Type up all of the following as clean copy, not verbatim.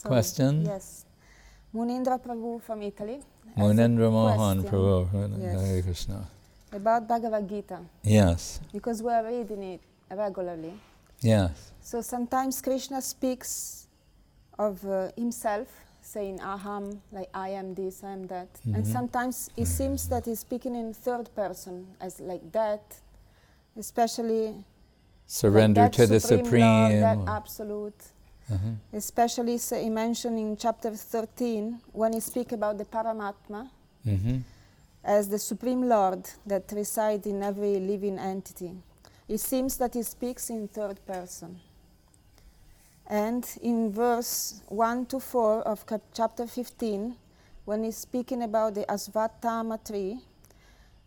Question? Yes. Munindra Prabhu from Italy. Munindra Mohan Prabhu. Yes. Hare Krishna. About Bhagavad-gita. Yes. Because we are reading it regularly. Yes. So sometimes Krishna speaks of himself, saying aham, like I am this, I am that. Mm-hmm. And sometimes it seems that he's speaking in third person, as like that, especially surrender like to the Supreme. Love, that absolute. Uh-huh. Especially he mentioned in chapter 13, when he speaks about the Paramatma, mm-hmm. as the Supreme Lord that resides in every living entity. It seems that he speaks in third person. And in verse 1 to 4 of chapter 15, when he's speaking about the Asvatthama tree,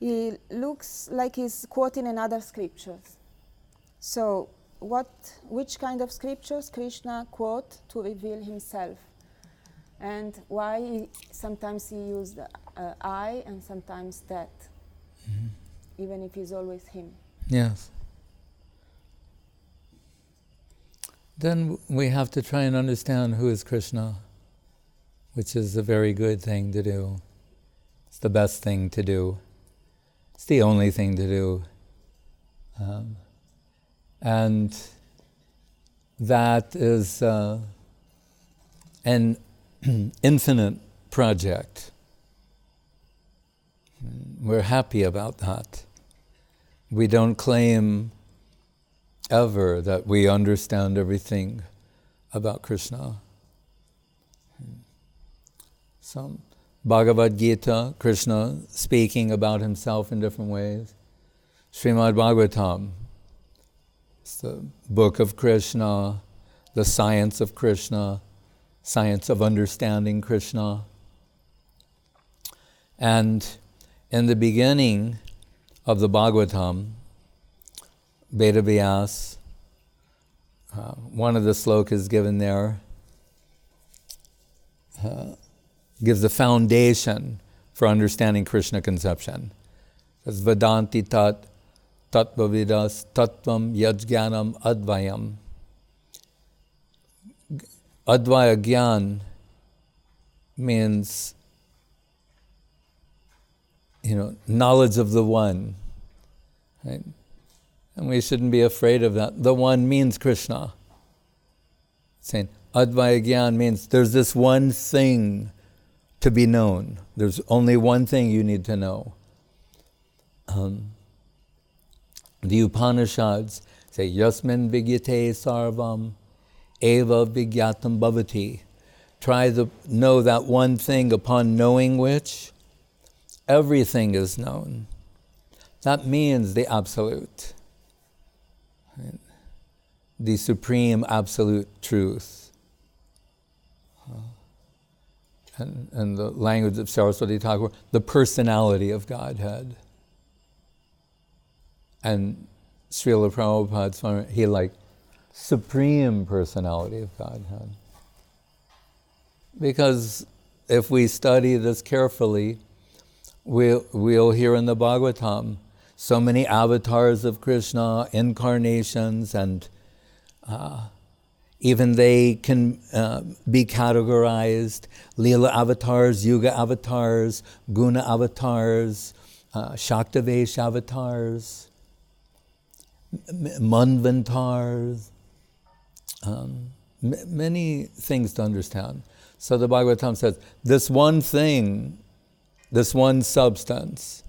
he looks like he's quoting another scriptures. So, which kind of scriptures Krishna quote to reveal himself? And why sometimes he used I and sometimes that, mm-hmm. even if he's always him? Yes. Then we have to try and understand who is Krishna, which is a very good thing to do. It's the best thing to do. It's the only thing to do. And that is an infinite project. We're happy about that. We don't claim ever that we understand everything about Krishna. So, Bhagavad-gita, Krishna speaking about himself in different ways. Srimad Bhagavatam, it's the book of Krishna, the science of Krishna, science of understanding Krishna. And in the beginning of the Bhagavatam, Vedavyas, one of the slokas given there, gives the foundation for understanding Krishna conception. It's Vedanti tat tattvavidas tattvam yajnanam advayam. Advaya Gyan means, knowledge of the one. Right? And we shouldn't be afraid of that. The one means Krishna. Saying Advaya Gyan means there's this one thing to be known. There's only one thing you need to know. The Upanishads say, Yasmin vigyate sarvam eva vigyatam bhavati. Try to know that one thing, upon knowing which everything is known. That means the absolute. Right? The supreme absolute truth. And the language of Saraswati Thakur, the personality of Godhead. And Srila Prabhupada, he liked supreme personality of Godhead. Because if we study this carefully, we'll hear in the Bhagavatam so many avatars of Krishna, incarnations, and even they can be categorized. Leela avatars, Yuga avatars, Guna avatars, Shaktavesh avatars, Manvantars, many things to understand. So the Bhagavatam says, this one thing, this one substance,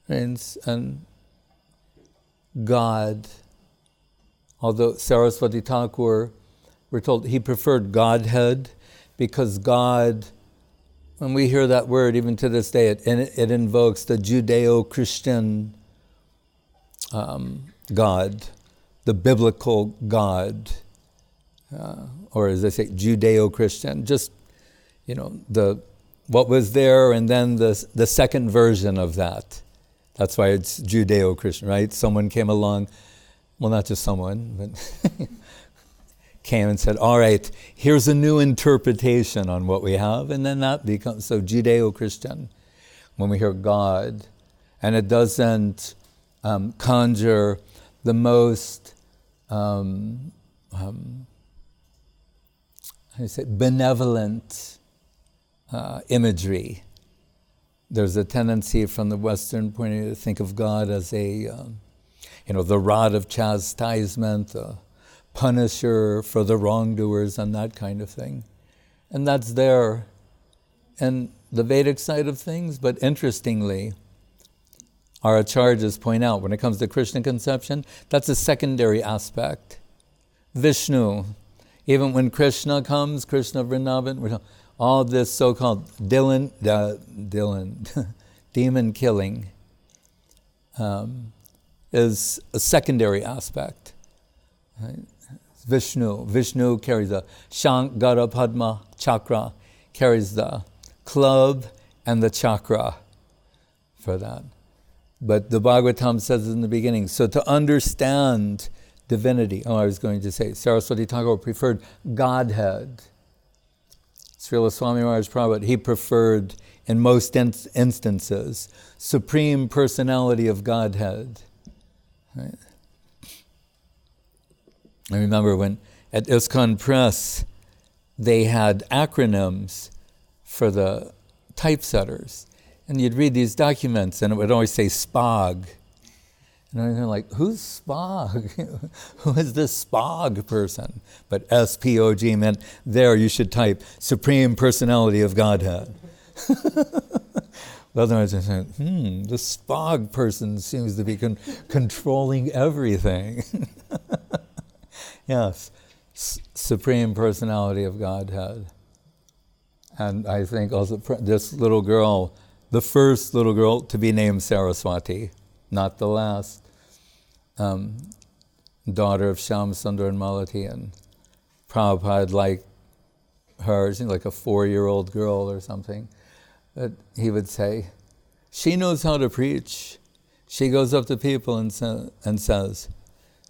and God, although Saraswati Thakur, we're told he preferred Godhead, because God, when we hear that word, even to this day, it invokes the Judeo-Christian God, the biblical God, or as they say, Judeo-Christian, just, what was there, and then the second version of that. That's why it's Judeo-Christian, right? Someone came along, well, not just someone, but came and said, all right, here's a new interpretation on what we have, and then that becomes so Judeo-Christian when we hear God. And it doesn't conjure the most how do you say, benevolent imagery. There's a tendency from the Western point of view to think of God as a, the rod of chastisement, the punisher for the wrongdoers and that kind of thing. And that's there in the Vedic side of things, but interestingly, our acharyas point out, when it comes to Krishna conception, that's a secondary aspect. Vishnu, even when Krishna comes, Krishna Vrindavan, all this so-called demon killing is a secondary aspect. Right? Vishnu carries the Shankara Padma chakra, carries the club and the chakra for that. But the Bhagavatam says in the beginning, so to understand divinity, I was going to say, Saraswati Thakur preferred Godhead. Srila Swami Maharaj Prabhupada, he preferred, in most instances, Supreme Personality of Godhead. Right? I remember when at ISKCON Press, they had acronyms for the typesetters. And you'd read these documents and it would always say SPOG. And I'm like, who's SPOG? Who is this SPOG person? But SPOG meant there you should type Supreme Personality of Godhead. Otherwise I said, this SPOG person seems to be controlling everything. Yes, Supreme Personality of Godhead. And I think also this little girl, the first little girl to be named Saraswati, not the last, daughter of Shyam Sundar and Malati, and Prabhupada liked her, she's like a 4-year-old girl or something. But he would say, she knows how to preach. She goes up to people and says,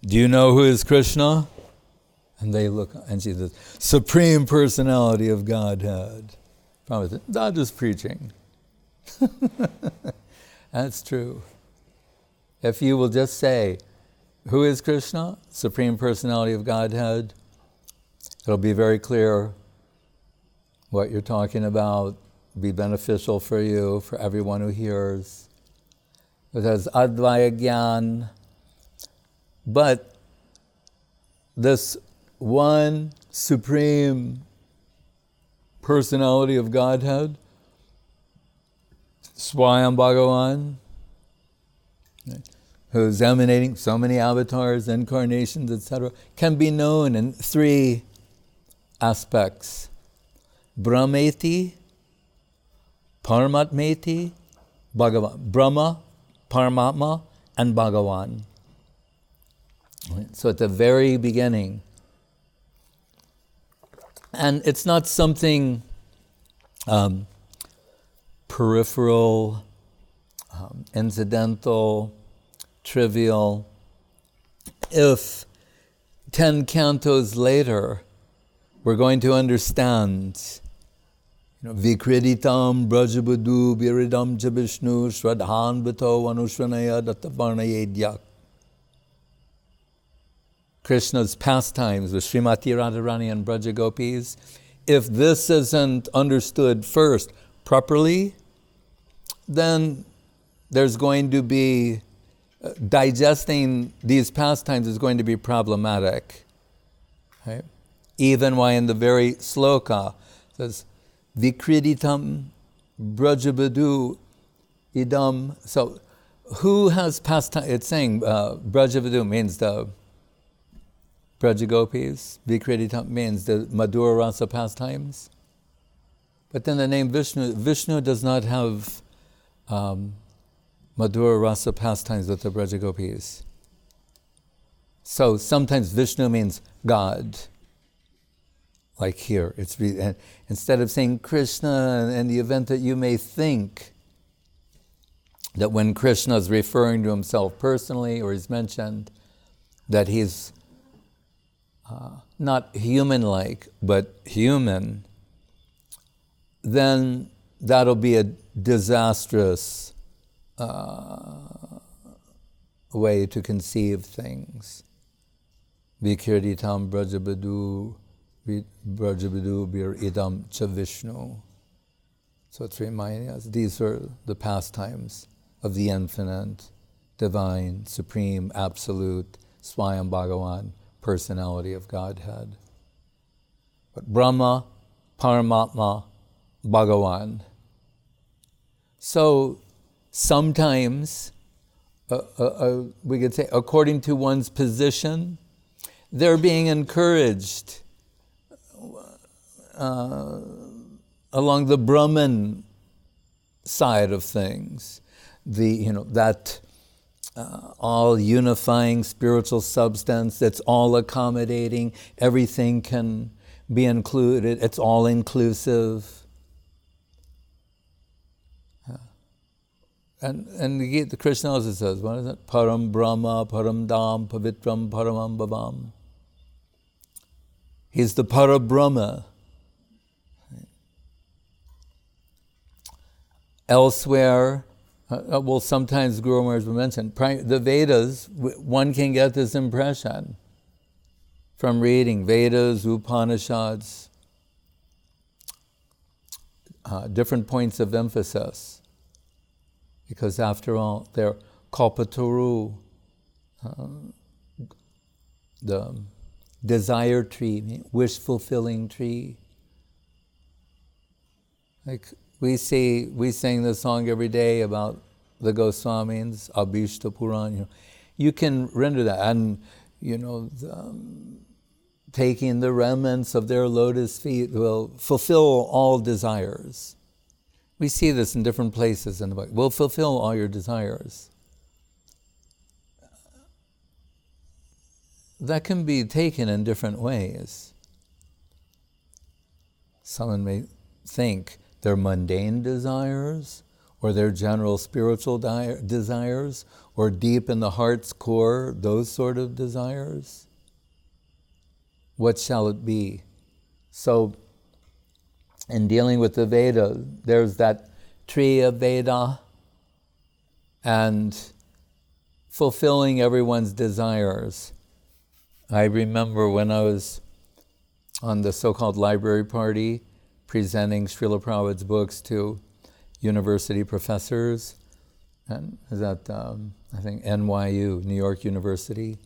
do you know who is Krishna? And they look, and she says, Supreme Personality of Godhead. Prabhupada said, that is preaching. That's true. If you will just say, who is Krishna? Supreme Personality of Godhead. It'll be very clear what you're talking about, be beneficial for you, for everyone who hears. It has Advaya Gyan. But this one Supreme Personality of Godhead, Swayam Bhagavan, who's emanating so many avatars, incarnations, etc., can be known in 3 aspects. Brahmeti, Paramatmeti, Bhagavan. Brahma, Paramatma, and Bhagavan. So at the very beginning, and it's not something peripheral, incidental, trivial. If 10 cantos later, we're going to understand, Vikriditam brajabadu viridam jabishnu shradhan bhato anushvanaya dattavarnayedyak. Krishna's pastimes with Srimati Radharani and Brajagopis, if this isn't understood first properly, then there's going to be, digesting these pastimes is going to be problematic. Right? Even while in the very sloka, it says, Vikriditam brajabadu idam. So, who has pastime? It's saying brajabadu means the Brajagopis, Vikriditam means the Madhura Rasa pastimes. But then the name Vishnu does not have Madhura Rasa pastimes with the Brajagopis. So sometimes Vishnu means God. Like here, and instead of saying Krishna, in the event that you may think that when Krishna is referring to himself personally, or he's mentioned, that he's not human-like, but human, then that'll be a disastrous way to conceive things. Vikirditam brajabadu Brajabidu bir idam cha Vishnu. So it's reminding us, these are the pastimes of the infinite, divine, supreme, absolute, Swayam Bhagavan, personality of Godhead. But Brahma, Paramatma, Bhagavan. So sometimes, we could say, according to one's position, they're being encouraged along the Brahman side of things, that all unifying spiritual substance that's all accommodating, everything can be included, it's all inclusive. And the Krishna also says, what is it? Param Brahma, Param Dham, Pavitram, Paramam Bhavam. He's the Parabrahma. Elsewhere, sometimes Guru Maharaj will mention, the Vedas, one can get this impression from reading Vedas, Upanishads, different points of emphasis. Because after all, they're Kalpataru, the desire tree, wish-fulfilling tree. Like we sing the song every day about the Goswamis, Abhishta Puran. You can render that, and taking the remnants of their lotus feet will fulfill all desires. We see this in different places in the book. Will fulfill all your desires. That can be taken in different ways. Someone may think they're mundane desires, or their general spiritual desires, or deep in the heart's core, those sort of desires. What shall it be? So, in dealing with the Veda, there's that tree of Veda, and fulfilling everyone's desires. I remember when I was on the so-called library party, presenting Srila Prabhupada's books to university professors, and I was at, I think, NYU, New York University,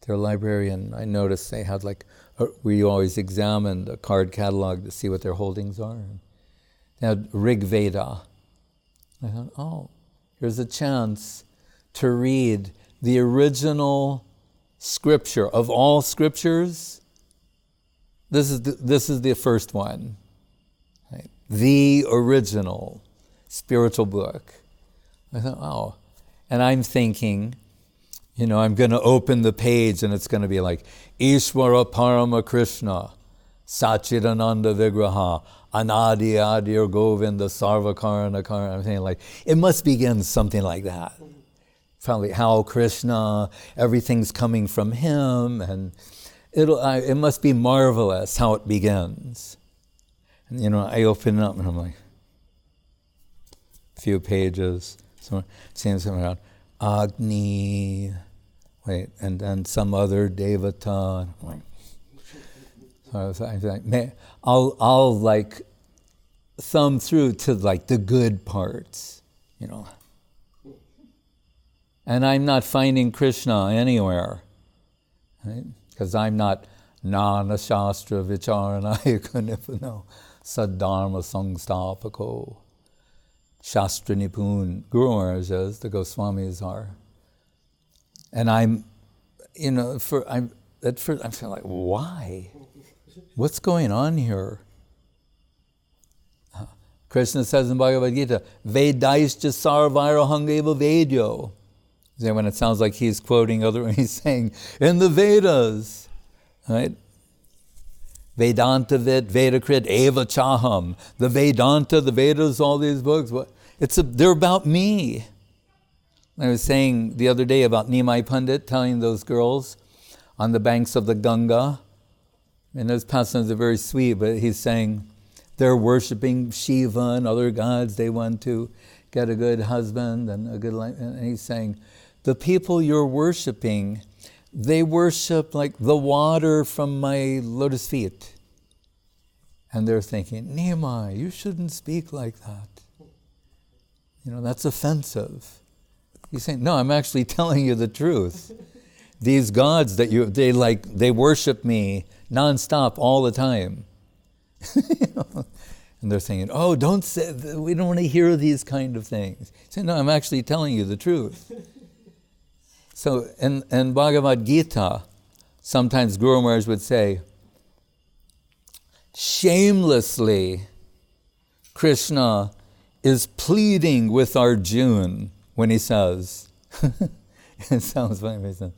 their librarian. I noticed they had we always examined a card catalog to see what their holdings are. They had Rig Veda. I thought, here's a chance to read the original scripture of all scriptures. This is the first one, right? The original spiritual book. I thought, and I'm thinking, I'm going to open the page and it's going to be like, Ishvara Parama Krishna, Sachidananda Vigraha, Anadi Adir Govinda Sarvakarana Karana. I'm saying it must begin something like that. Probably how Krishna, everything's coming from him, and it must be marvelous how it begins. And I open it up and I'm like, a few pages, seeing something around Agni, and then some other Devata. So I was like, I'll thumb through to the good parts, And I'm not finding Krishna anywhere, right? Because I'm not Nana Shastra Vicharanayaka Nipano Saddharma Sangstapako Shastra Nipun. Guru Maharaj says, the Goswamis are. And I'm, at first I'm feeling like, why? What's going on here? Krishna says in Bhagavad-gita, Vedaischa sarvaira hangeva vedyo. When it sounds like he's quoting he's saying, in the Vedas, right? Vedanta Vid, Vedakrit, Eva Chaham. The Vedanta, the Vedas, all these books, they're about me. I was saying the other day about Nimai Pandit telling those girls on the banks of the Ganga, and those pastimes are very sweet, but he's saying they're worshiping Shiva and other gods. They want to get a good husband and a good life. And he's saying, the people you're worshiping, they worship the water from my lotus feet. And they're thinking, Nehemiah, you shouldn't speak like that. That's offensive. He's saying, no, I'm actually telling you the truth. These gods that they worship me nonstop all the time. And they're saying, oh, don't say, we don't want to hear these kind of things. He's saying, no, I'm actually telling you the truth. So in Bhagavad-gita, sometimes Guru Maharaj would say, shamelessly, Krishna is pleading with Arjuna when he says, it sounds funny when he says,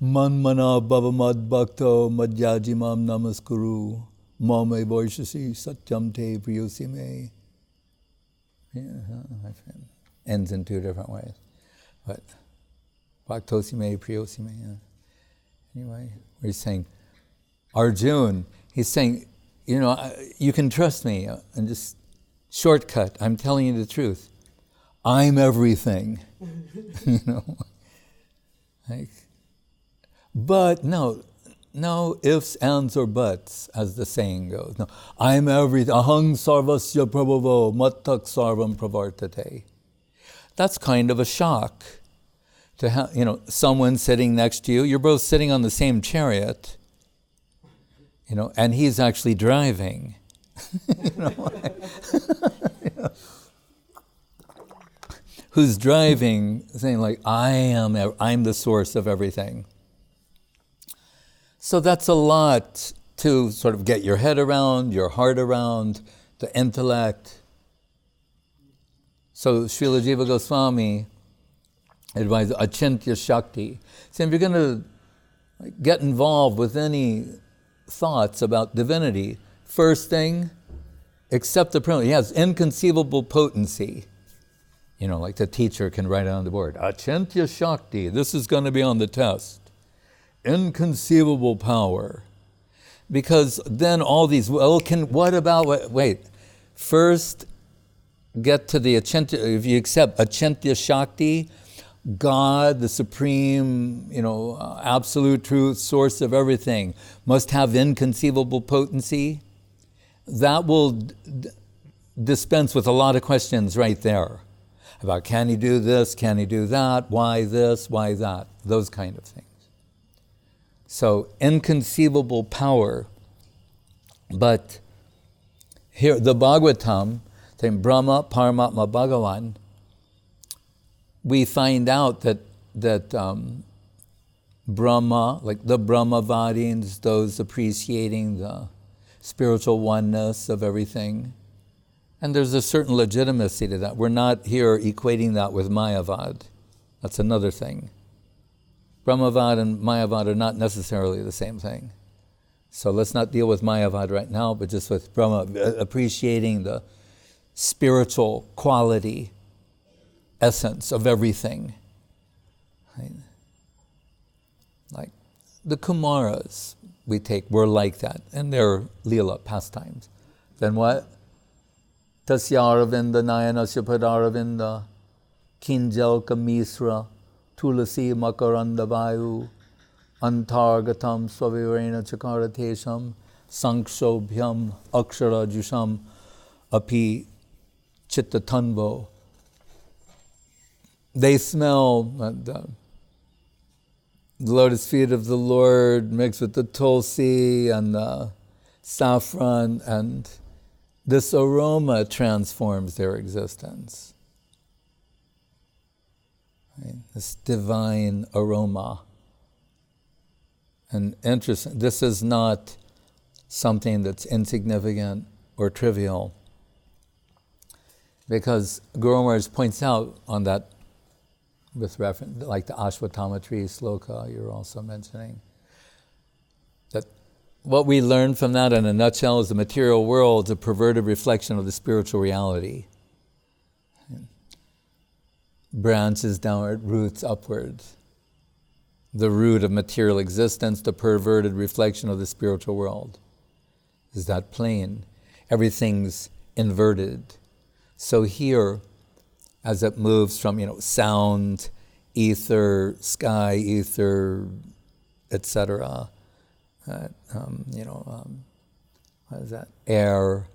Manmana bhavamad bhakto madhyajimam namaskuru mame vaishasi satyam te priyosime. Ends in two different ways. But bhaktosime, priyosime. Yeah. Anyway, he's saying, Arjuna, he's saying, you can trust me, and just shortcut, I'm telling you the truth. I'm everything. But no ifs, ands, or buts, as the saying goes. No, I'm everything. Ahang sarvasya prabhavo mattak sarvam pravartate. That's kind of a shock to have, someone sitting next to you. You're both sitting on the same chariot, and he's actually driving. Who's driving, saying like, I'm the source of everything. So that's a lot to sort of get your head around, your heart around, the intellect. So Srila Jiva Goswami advised Achintya Shakti. So if you're going to get involved with any thoughts about divinity, first thing, accept the premise. He has inconceivable potency. Like the teacher can write it on the board. Achintya Shakti, this is going to be on the test. Inconceivable power. Because then all these, first get to the Achintya, if you accept Achintya Shakti, God, the supreme, absolute truth, source of everything, must have inconceivable potency. That will dispense with a lot of questions right there about can he do this, can he do that, why this, why that, those kind of things. So inconceivable power. But here, the Bhagavatam, saying Brahma, Paramatma, Bhagavan, we find out that Brahma, like the Brahmavadins, those appreciating the spiritual oneness of everything, and there's a certain legitimacy to that. We're not here equating that with Mayavad. That's another thing. Brahmavad and Mayavad are not necessarily the same thing. So let's not deal with Mayavad right now, but just with Brahma, appreciating the spiritual quality, essence of everything. Right? Like the Kumaras we're like that, and they're Leela, pastimes. Then what? Tasyaravinda Nayanasya Padaravinda Kinjalka Misra Tulasi Makaranda Vayu Antargatam Swavirena Chakaratesham Sankshobhyam Akshara Jusham Api Chittatanvo. They smell the lotus feet of the Lord mixed with the tulsi and the saffron, and this aroma transforms their existence. Right? This divine aroma. And interesting, this is not something that's insignificant or trivial, because Guru Maharaj points out on that, with reference, like the Ashwatthama tree sloka you're also mentioning, that what we learn from that in a nutshell is the material world is a perverted reflection of the spiritual reality. Branches downward, roots upward. The root of material existence, the perverted reflection of the spiritual world. Is that plain? Everything's inverted. So here, as it moves from sound, ether, sky, ether, etc., what is that? Air,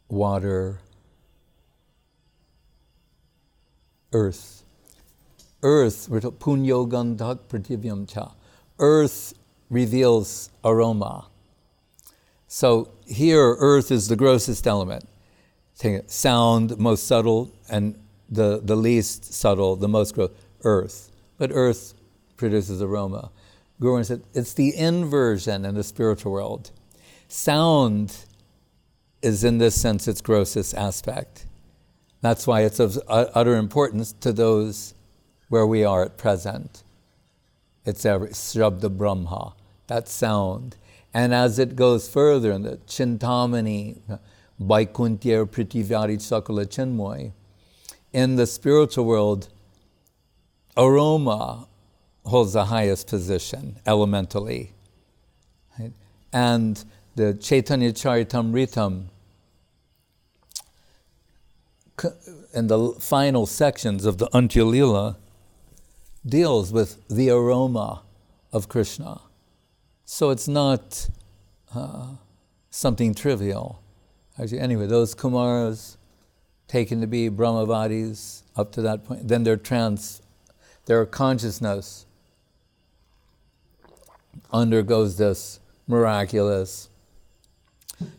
water, earth. Earth, punyo gandhak prativyam cha. Earth reveals aroma. So here, earth is the grossest element. Sound, most subtle, and the least subtle, the most gross, earth. But earth produces aroma. Guru said it's the inversion in the spiritual world. Sound is, in this sense, its grossest aspect. That's why it's of utter importance to those where we are at present. It's Shabda Brahma, that sound. And as it goes further in the Chintamani, Vaikuntya Pritivyari Sakala Chinmoy, in the spiritual world, aroma holds the highest position, elementally. Right? And the Chaitanya Charitamritam, in the final sections of the Antya Lila, deals with the aroma of Krishna. So it's not something trivial. Actually, anyway, those Kumaras taken to be Brahmavadis up to that point, then their consciousness undergoes this miraculous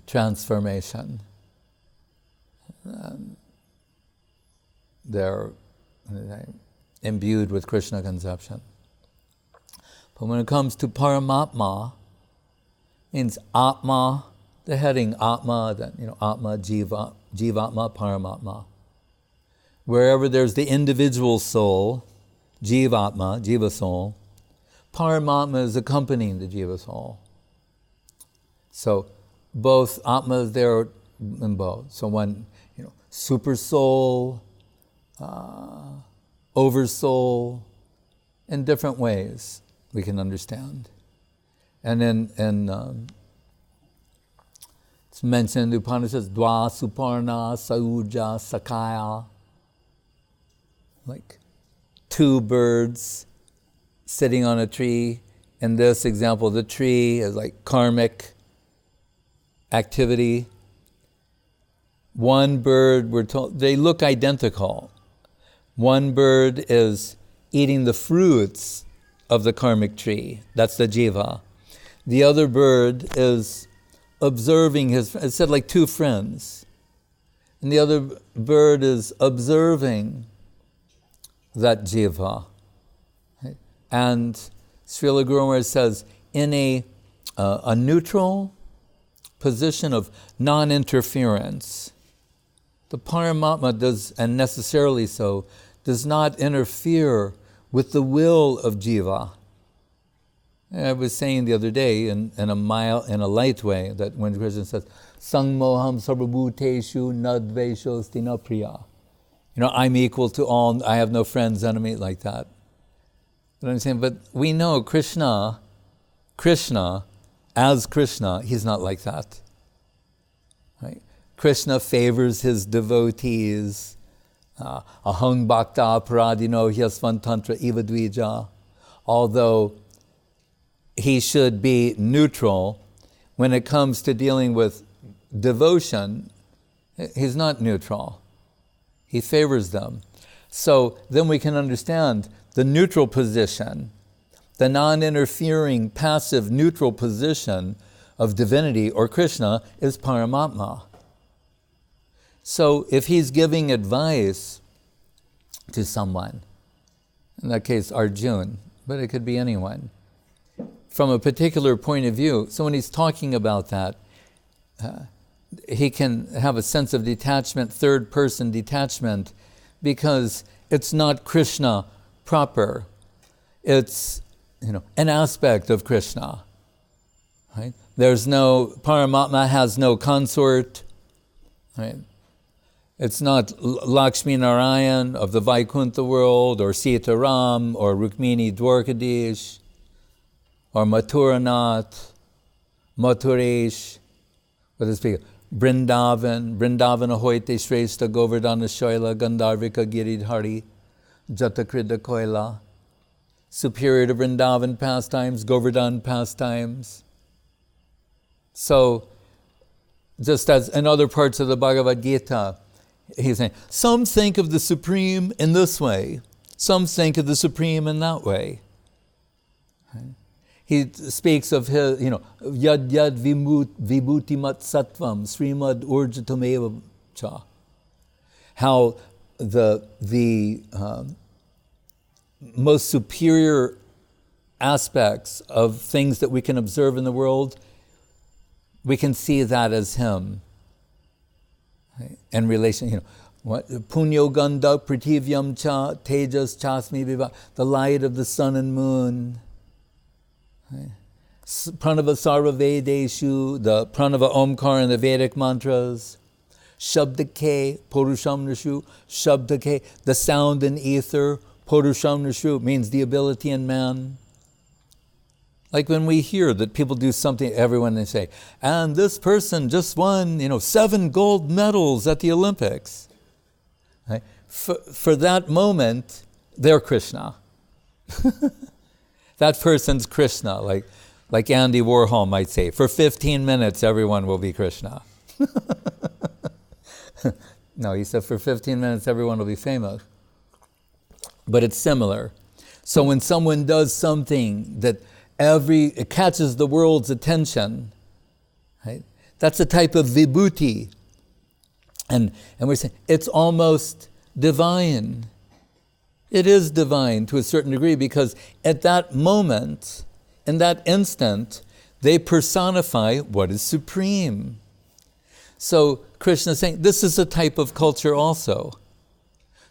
transformation. They're imbued with Krishna conception. But when it comes to Paramatma, means Atma, the heading Atma, then Atma, Jiva, Jivatma, Paramatma. Wherever there's the individual soul, Jivatma, Jiva soul, Paramatma is accompanying the Jiva soul. So both Atma is there in both. So one, super soul, oversoul, in different ways we can understand. And then it's mentioned in the Upanishads, Dwa Suparna Sauja Sakaya, like two birds sitting on a tree. In this example, the tree is like karmic activity. One bird, we're told, they look identical. One bird is eating the fruits of the karmic tree. That's the jiva. The other bird is observing it said like two friends. And the other bird is observing that jiva. Right? And Srila Guru Maharaj says, in a neutral position of non-interference, the Paramatma does, and necessarily so, does not interfere with the will of jiva. I was saying the other day in a light way that when Krishna says, Sangmoham sarvabhuteshu nadvesho stinapriya. I'm equal to all, I have no friends, enemy, like that. But I'm saying, but we know Krishna, as Krishna, he's not like that. Right? Krishna favors his devotees. Ahang bhakta aparadino hyasvantantra ivadvija. Although he should be neutral when it comes to dealing with devotion, he's not neutral. He favors them. So then we can understand the neutral position, the non-interfering, passive, neutral position of divinity or Krishna is Paramatma. So if he's giving advice to someone, in that case Arjuna, but it could be anyone, from a particular point of view, so when he's talking about that, he can have a sense of detachment, third-person detachment, because it's not Krishna proper. It's an aspect of Krishna. Right? Paramatma has no consort. Right? It's not Lakshmi Narayan of the Vaikuntha world, or Sita Ram, or Rukmini Dwarkadish, or Mathuranath, Mathuresh, what is it? Brindavana hoite Shrestha Govardhan Shoila Gandharvika Giridhari Jatakrida Koila. Superior to Vrindavan pastimes, Govardhan pastimes. So, just as in other parts of the Bhagavad-gita, he's saying, some think of the Supreme in this way, some think of the Supreme in that way. Right? He speaks of his, yad yad vibhuti mat sattvam, srimad urjatameva cha. How the most superior aspects of things that we can observe in the world, we can see that as him. Right? In relation, punyo ganda prativyam cha tejas chasmi viva, the light of the sun and moon. Right? Pranava sarva vedeshu, the pranava omkar and the Vedic mantras. Shabdake purusham nishu, shabdake, the sound in ether, purusham nishu means the ability in man. Like when we hear that people do something, everyone they say, and this person just won, 7 gold medals at the Olympics. Right? For that moment, they're Krishna. That person's Krishna, like Andy Warhol might say. For 15 minutes, everyone will be Krishna. No, he said for 15 minutes, everyone will be famous. But it's similar. So when someone does something that it catches the world's attention, right? That's a type of vibhuti. And we're saying it's almost divine. It is divine to a certain degree because at that moment, in that instant, they personify what is supreme. So Krishna is saying this is a type of culture also.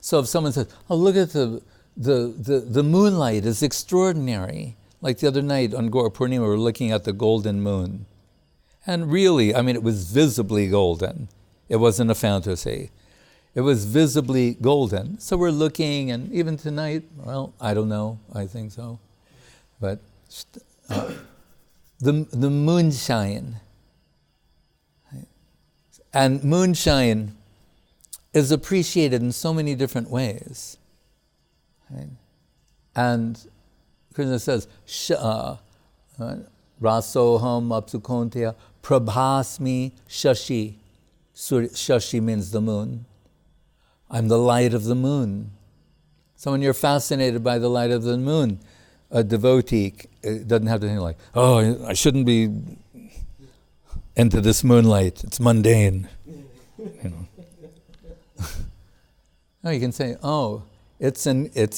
So if someone says, oh, look at the moonlight is extraordinary. Like the other night on Gaur Purnima, we were looking at the golden moon. And really, it was visibly golden. It wasn't a fantasy. It was visibly golden. So we're looking, and even tonight, well, I don't know, I think so. But the moonshine. And moonshine is appreciated in so many different ways. Right? And Krishna says, rasoham apsukonteya prabhasmi shashi. Shashi means the moon. I'm the light of the moon. So when you're fascinated by the light of the moon, a devotee doesn't have to think like, oh, I shouldn't be into this moonlight. It's mundane. No, you can say, oh, it's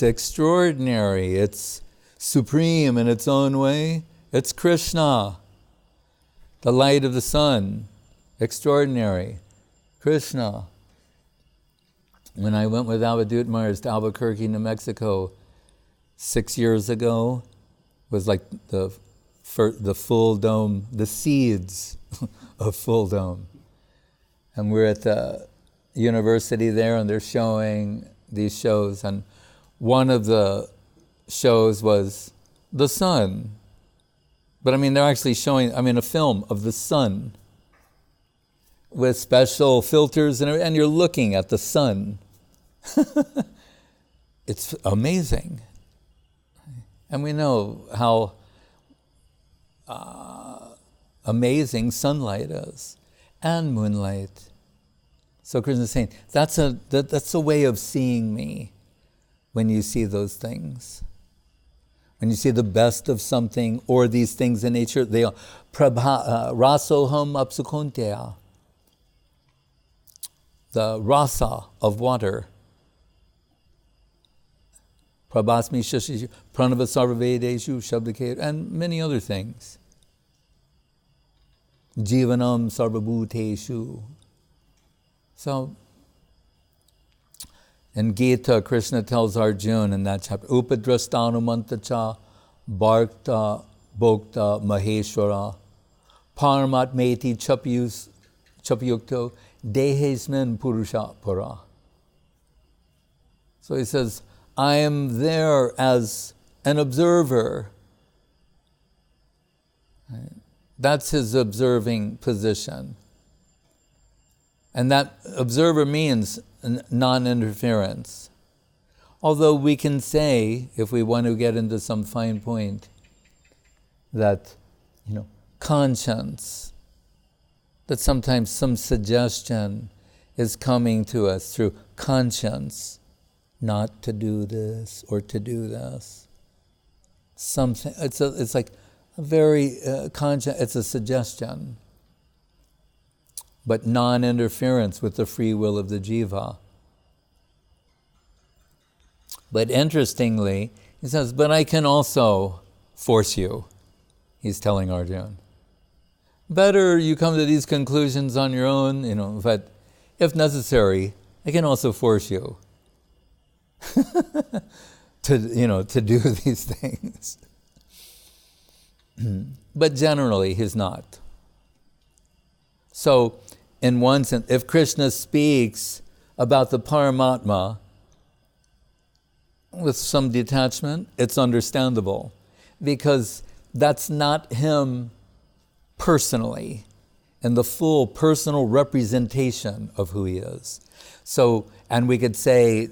extraordinary. It's supreme in its own way. It's Krishna, the light of the sun. Extraordinary. Krishna. When I went with Avadut Maharaj to Albuquerque, New Mexico, 6 years ago, was like the full dome, the seeds of full dome. And we're at the university there, and they're showing these shows. And one of the shows was the sun. But they're actually showing, a film of the sun with special filters, and you're looking at the sun. It's amazing. And we know how amazing sunlight is, and moonlight. So Krishna is saying, that's a way of seeing me when you see those things. When you see the best of something or these things in nature, they are rasoham apsukonteya. The rasa of water. Prabhasmi shashi, pranava sarvavedeshu, shabdake, and many other things. Jivanam sarvabhuteshu. So, in Gita, Krishna tells Arjuna in that chapter, Upadrastanumantacha bharta bhokta maheshwara paramatmeti chapyukto dehesmin purusha para. So he says, I am there as an observer. Right? That's his observing position. And that observer means non-interference. Although we can say, if we want to get into some fine point, that conscience that sometimes some suggestion is coming to us through conscience, not to do this or to do this. Something, it's like a very conscious, it's a suggestion, but non-interference with the free will of the jiva. But interestingly, he says, but I can also force you, he's telling Arjuna. Better you come to these conclusions on your own, but if necessary, I can also force you to do these things. But generally, he's not. So, in one sense, if Krishna speaks about the Paramatma with some detachment, it's understandable, because that's not him personally, and the full personal representation of who he is. So, and we could say,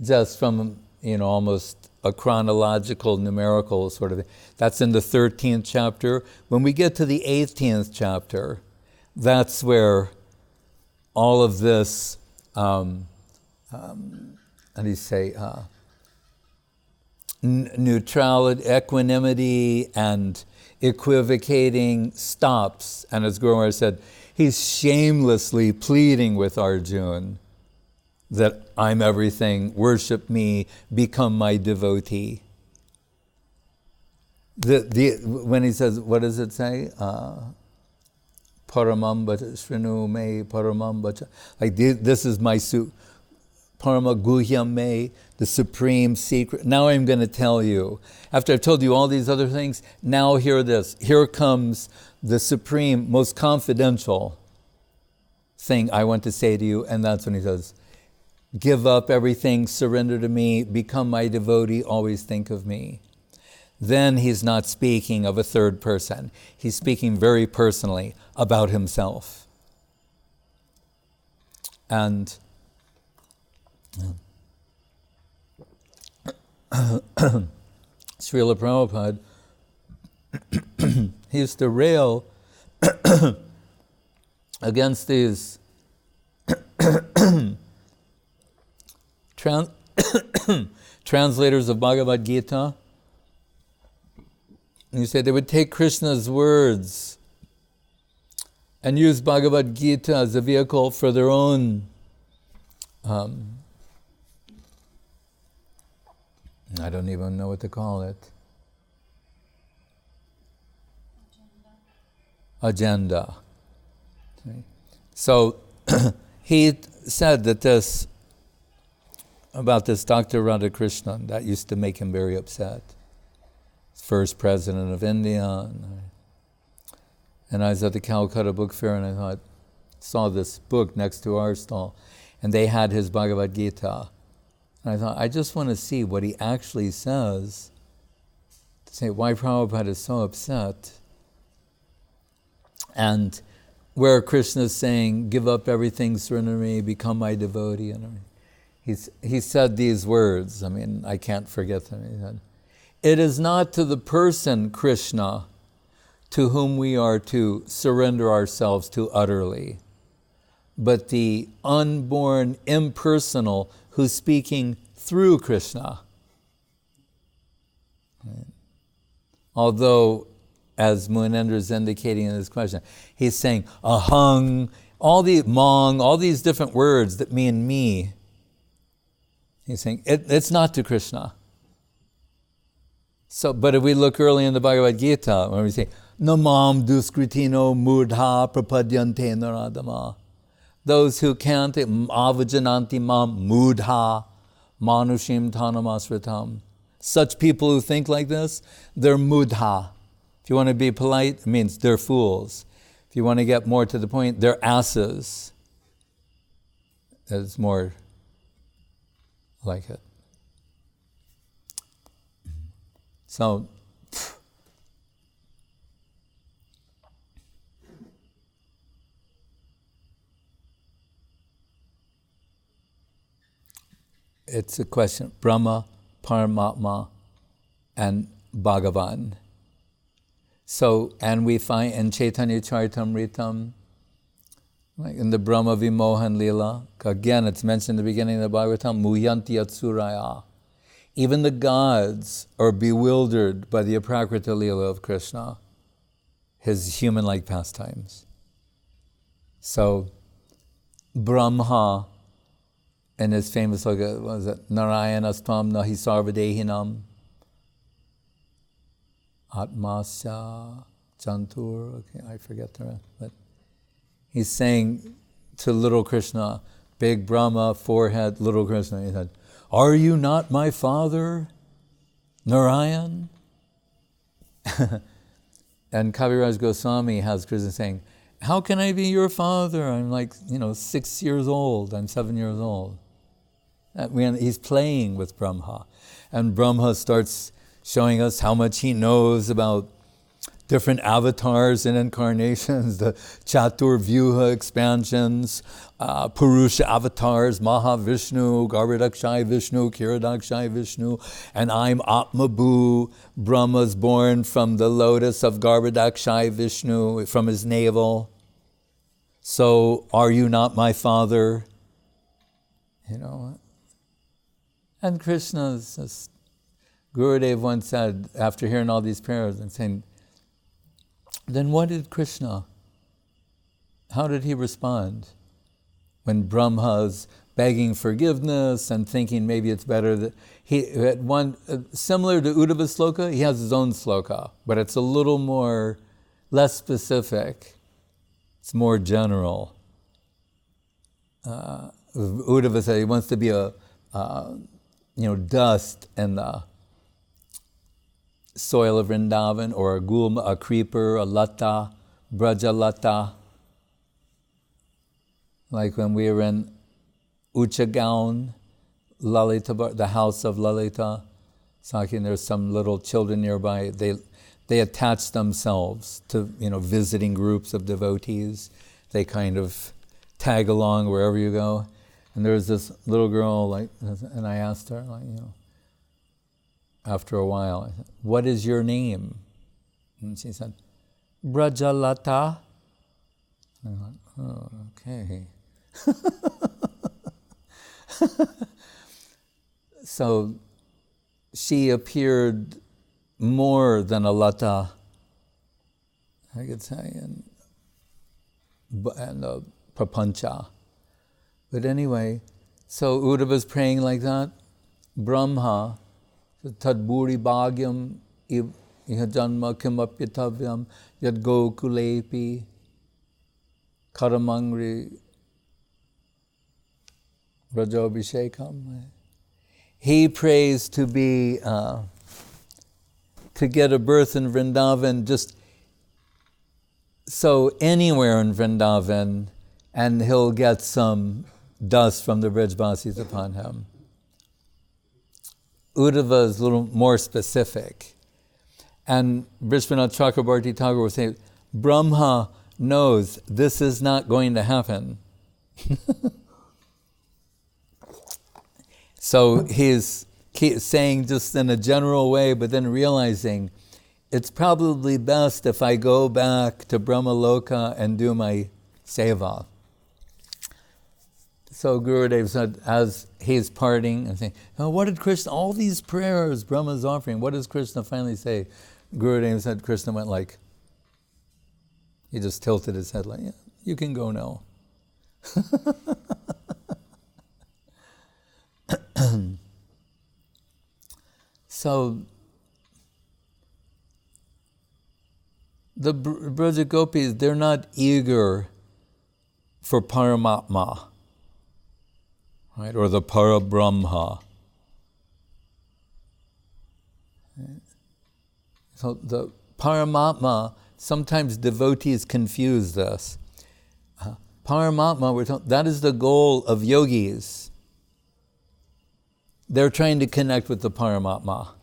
just from, almost a chronological, numerical sort of thing, that's in the 13th chapter. When we get to the 18th chapter, that's where all of this, neutrality, equanimity, and equivocating stops. And as Guru Maharaj said, he's shamelessly pleading with Arjuna that I'm everything, worship me, become my devotee. When he says, what does it say? Paramam bhaja, shrinu me paramam bhaja. Like this is my Parama guhyam me, the supreme secret. Now I'm going to tell you. After I've told you all these other things, now hear this. Here comes the supreme, most confidential thing I want to say to you. And that's when he says, give up everything, surrender to me, become my devotee, always think of me. Then he's not speaking of a third person. He's speaking very personally about himself. And Srila Prabhupada, he used to rail against these translators of Bhagavad-gita. And he said they would take Krishna's words and use Bhagavad-gita as a vehicle for their own I don't even know what to call it. Agenda. Okay. So he said that about this Dr. Radhakrishnan, that used to make him very upset. First president of India. And I was at the Calcutta Book Fair and I saw this book next to our stall, and they had his Bhagavad-gita. And I thought, I just want to see what he actually says, to say why Prabhupada is so upset. And where Krishna is saying, give up everything, surrender to me, become my devotee. And he said these words, I can't forget them. He said, it is not to the person, Krishna, to whom we are to surrender ourselves to utterly, but the unborn, impersonal, who's speaking through Krishna. Although, as Munendra is indicating in this question, he's saying ahang, all these different words that mean me. He's saying it's not to Krishna. So, but if we look early in the Bhagavad-gita, when we say namam duskritino mudha prapadyante naradama, those who can't, avajananti mam mudha manushim tanamasritam. Such people who think like this, they're mudha. If you want to be polite, it means they're fools. If you want to get more to the point, they're asses. It's more like it. So, it's a question, Brahma, Paramatma, and Bhagavan. So, and we find in Chaitanya Charitamritam, Like in the Brahma Vimohan Lila, again it's mentioned in the beginning of the Bhagavatam, Muyanti Atsuraya. Even the gods are bewildered by the Aprakrita Lila of Krishna, his human-like pastimes. So Brahma, in his famous sloka, was it Narayanastam nahi sarvadehinam Atmasya Jantur, okay, I forget the rest, but he's saying to little Krishna, big Brahma, forehead, little Krishna, he said, "Are you not my father, Narayan?" And Kaviraj Goswami has Krishna saying, "How can I be your father? I'm 6 years old, I'm 7 years old." He's playing with Brahma. And Brahma starts showing us how much he knows about different avatars and incarnations, the Chatur Vyuha expansions, Purusha avatars, Mahavishnu, Garbhodakshai Vishnu, Kiradakshai Vishnu, and I'm Atmabhu. Brahma's born from the lotus of Garbhodakshai Vishnu, from his navel. So, are you not my father? And Krishna's just, Gurudev once said, after hearing all these prayers and saying, then what did Krishna, how did he respond? When Brahma's begging forgiveness and thinking maybe it's better that he had one, similar to Uddhava's sloka, he has his own sloka, but it's a little more, less specific. It's more general. Uddhava said he wants to be a dust in the soil of Vrindavan, or a gulma, a creeper, a lata, braja lata. Like when we were in Uchagaon, Lalita, the house of Lalita, Saki, and there's some little children nearby. They attach themselves to visiting groups of devotees. They kind of tag along wherever you go. And there was this little girl, and I asked her, after a while, I said, "What is your name?" And she said, "Brajalata." And I went, "Oh, okay." So she appeared more than a lata, I could say, and a prapancha. But anyway, so Uddhava's praying like that. Brahma, Tadburi bhagyam iha janma kimapyatavyam yad gokulepi karamangri rajabhishekam. He prays to be, to get a birth in Vrindavan, just so anywhere in Vrindavan, and he'll get some dust from the Brajbasis upon him. Uddhava is a little more specific. And Vishwanath Chakrabarti Thakur will say, Brahma knows this is not going to happen. So he's saying just in a general way, but then realizing it's probably best if I go back to Brahmaloka and do my seva. So Gurudev said, as he's parting and saying, "Oh, what did Krishna, all these prayers Brahma's offering, what does Krishna finally say?" Gurudev said, Krishna went he just tilted his head yeah, "You can go now." So the Braja Gopis, they're not eager for Paramatma, right, or the Parabrahma. Right? So the Paramatma, sometimes devotees confuse this. Paramatma, that is the goal of yogis. They're trying to connect with the Paramatma.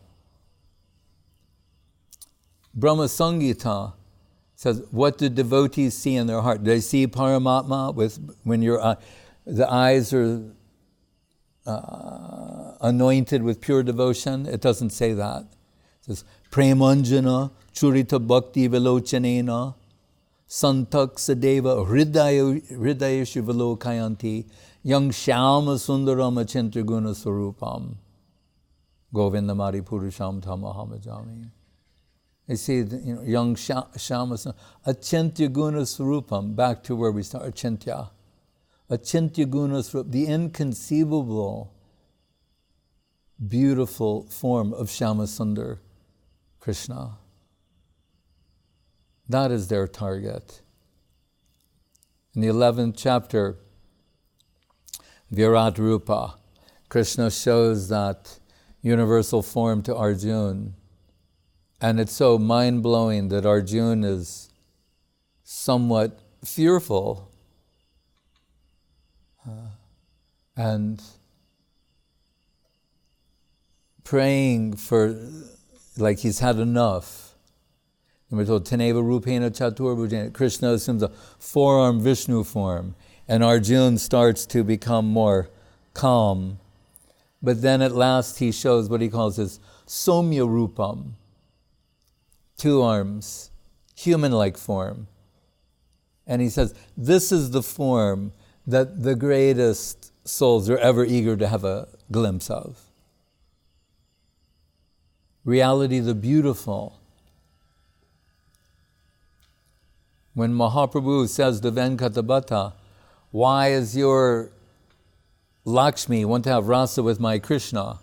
Brahma Samgita says, what do devotees see in their heart? Do they see Paramatma when the eyes are anointed with pure devotion? It doesn't say that. It says, Premanjana Churita Bhakti Vilochanena Santak Sadeva Hridayeshu Valokayanti Yang Shyama Sundaram Achintya Guna Swarupam Govindamari Purusham Tamahamajami. You see, young Shama, Achintya Guna Swarupam, back to where we start, Achintya. Achintya Guna Swarupam, the inconceivable, beautiful form of Shama Sundar, Krishna. That is their target. In the 11th chapter, Virat Rupa, Krishna shows that universal form to Arjuna. And it's so mind-blowing that Arjuna is somewhat fearful and praying for, like he's had enough. And we're told, Taneva Rupena Chatur Bhujena. Krishna assumes a four-armed Vishnu form, and Arjuna starts to become more calm. But then at last he shows what he calls his Somya Rupam, 2 arms, human-like form. And he says, this is the form that the greatest souls are ever eager to have a glimpse of. Reality, the beautiful. When Mahaprabhu says to Venkatabhata, why is your Lakshmi want to have rasa with my Krishna?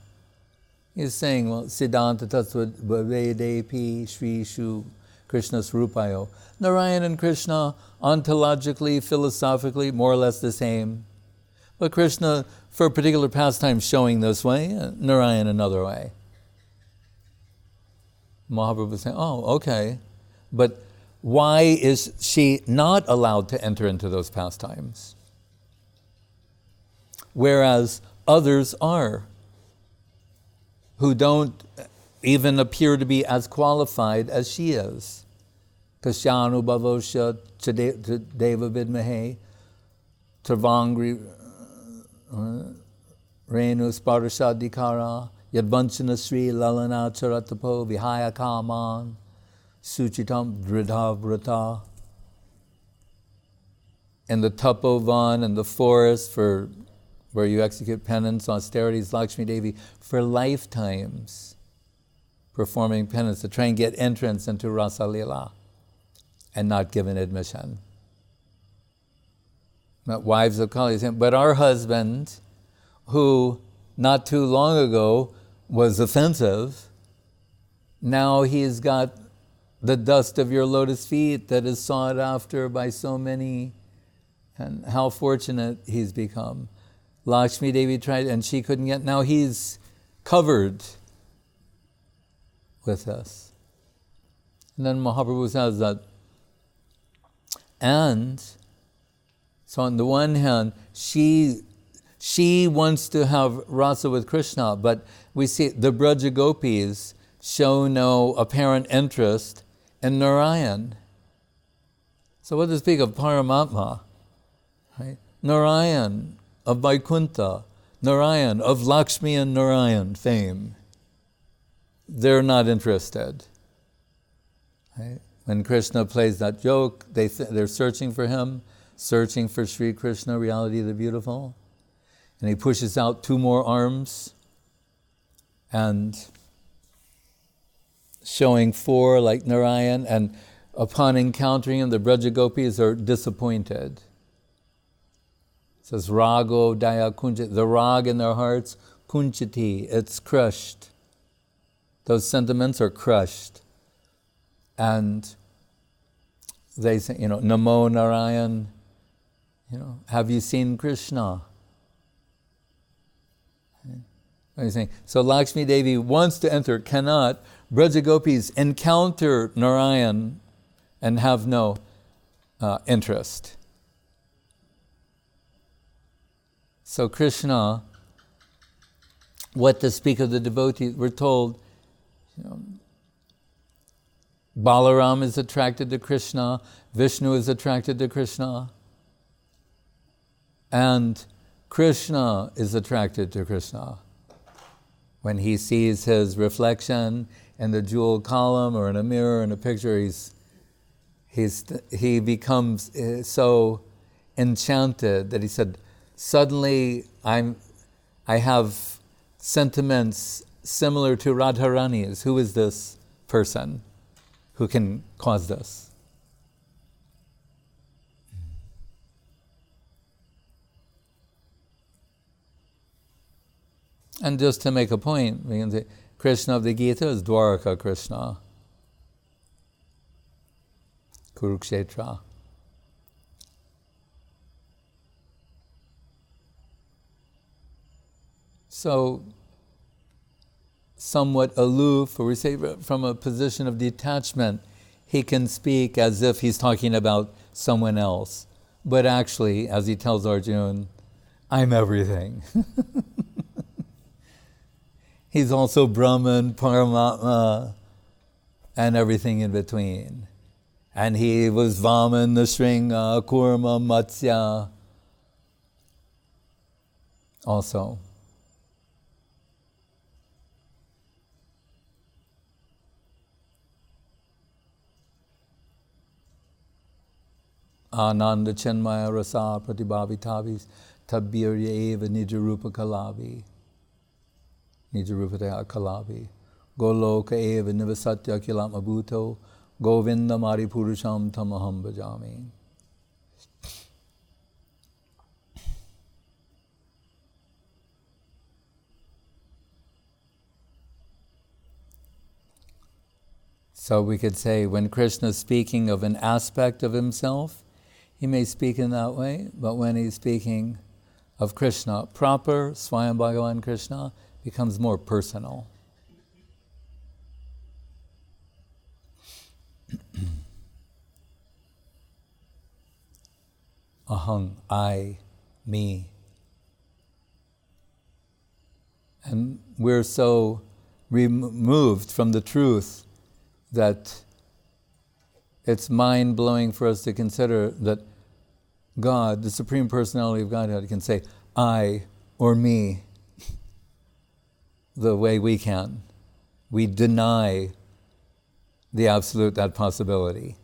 He's saying, well, Siddhanta Tattva Bhavedepi Shri Shu Krishna Swarupayo. Narayan and Krishna, ontologically, philosophically, more or less the same. But Krishna, for a particular pastime, showing this way, Narayan another way. Mahaprabhu is saying, oh, okay. But why is she not allowed to enter into those pastimes? Whereas others are, who don't even appear to be as qualified as she is. Kasyanu Bhavosya Deva Vidmahe Travangri Renu Sparashadikara Yadvanchana Sri Lalana Charatapo Vihaya Kaman Suchitam Dridhavrata. In the Tapovan and the forest for where you execute penance, austerities, Lakshmi Devi, for lifetimes, performing penance to try and get entrance into Rasa Lila and not given admission. Not wives of Kali, but our husband, who not too long ago was offensive, now he's got the dust of your lotus feet that is sought after by so many, and how fortunate he's become. Lakshmi Devi tried, and she couldn't get, now he's covered with us. And then Mahaprabhu says that, and so on the one hand, she wants to have rasa with Krishna, but we see the Braja Gopis show no apparent interest in Narayan. So what to speak of Paramatma, right? Narayan of Vaikuntha, Narayan of Lakshmi and Narayan fame. They're not interested. Right? When Krishna plays that joke, they're searching for him, searching for Sri Krishna, reality the beautiful. And he pushes out 2 more arms and showing 4 like Narayan, and upon encountering him, the Braja Gopis are disappointed. It says, Rago Daya Kunjati, the rag in their hearts, Kunjati, it's crushed. Those sentiments are crushed. And they say, Namo Narayan, have you seen Krishna? What are you saying? So Lakshmi Devi wants to enter, cannot. Braja Gopis encounter Narayan and have no interest. So Krishna, what to speak of the devotees, we're told, Balaram is attracted to Krishna, Vishnu is attracted to Krishna, and Krishna is attracted to Krishna. When he sees his reflection in the jewel column or in a mirror, in a picture, he becomes so enchanted that he said, suddenly I have sentiments similar to Radharani's. Who is this person who can cause this? And just to make a point, we can say Krishna of the Gita is Dwaraka Krishna, Kurukshetra. So, somewhat aloof, or we say from a position of detachment, he can speak as if he's talking about someone else. But actually, as he tells Arjuna, I'm everything. He's also Brahman, Paramatma, and everything in between. And he was Vaman, Nrsinga, Kurma, Matsya also. Ananda Chenmaya Rasa Pratibhavitavis Tabbirya Eva Nijarupa Kalavi. Nijarupataya Kalavi. Goloka Eva Nivasatya Kilama Bhuto Govinda Mari Purusham Tamaham Bhajami. So we could say when Krishna is speaking of an aspect of himself, he may speak in that way, but when he's speaking of Krishna proper, Swayam Bhagavan Krishna, becomes more personal. Ahang, I, me. And we're so removed from the truth that it's mind-blowing for us to consider that God, the Supreme Personality of Godhead, can say, I or me, the way we can. We deny the absolute, that possibility.